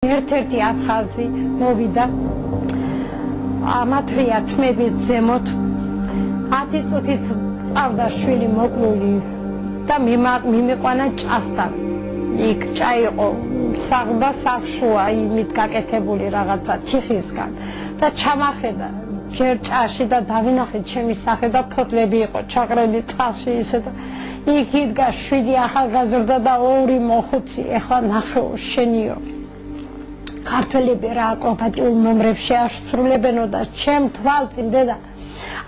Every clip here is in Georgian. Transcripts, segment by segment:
ერთ-ერთი აფხაზი მოვიდა ამათრია თმებით ზემოთ 10 წუთით ყავდა შვილი მოკლული და მიმიყვანა ჭასთან იქ ჭაიყო საღდა სავშუა იმით გაკეთებული რაღაცა თიხისგან და ჩამახედა ჯერ ჭაში და დავინახეთ ჩემი სახე და ფოთლები იყო ჩაყრილი წყალში ისე და იქ იდგა 7 ახალგაზრდა და 2 მოხუცი ეხლა ნახეო შენიო ქართველები რა აკრობატიულ ნომრებს შეასრულებენო და ჩემ თვალწინ დედა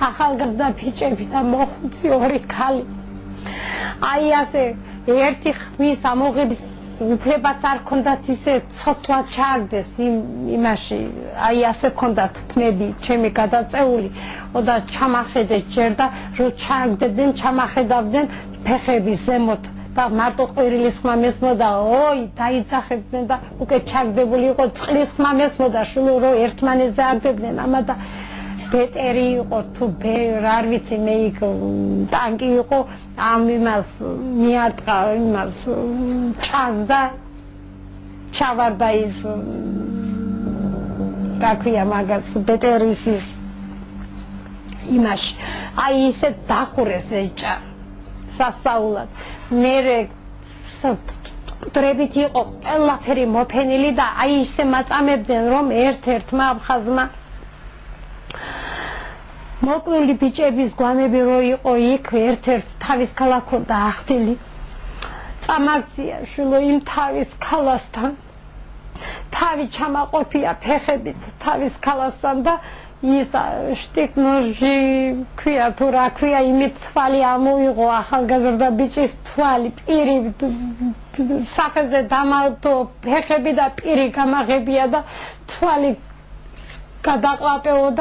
ახალგაზრდა ფიჭები და მოხუცი 2 ქალი აი ასე ერთი ხმის ამოღების უფლებაც არ ქონდათ ისე ცოცხლად ჩააგდეს იმაში აი ასე ქონდათ თმები ჩემი გადაწეული და ჩამახედე ჯერ და რო ჩააგდებდნენ ჩამახედავდნენ ფეხების ზემოთ და მარტო ყვირილის ხმა მესმოდა ой დაიძახებდნენ და უკვე ჩაგდებული იყო წყლის ხმა მესმოდა შულო რო ერთმანეთზე აგდებდნენ ამა და ბეტერი იყო თუ არ ვიცი მე იქ ტანკი იყო ამ იმას მიარტყა იმას ჩას და ჩავარდა ის რა ქვია მაგას ბეტერის ის იმაში აი ისე დახურეს ეჭა სასწაულად მერე დრებით იყო ყველაფერი მოფენილი და აი ისე მაწამებდნენ რომ ერთ-ერთმა აფხაზმა მოკლული ბიჭების გვამები რო იყო იქ ერთ-ერთ თავის ქალაქ და ახდილი წამაგზია შულო იმ თავის ქალასთან თავი ჩამაყოფია ფეხებით თავის ქალასთან და ის შტიკნოჟი ქვია თუ რა ქვია იმით თვალი ამოიღო ახალგაზრდა ბიჭის თვალი პირი სახეზე დამალტო ფეხები და პირი გამაღებია და თვალი გადაყლაპეო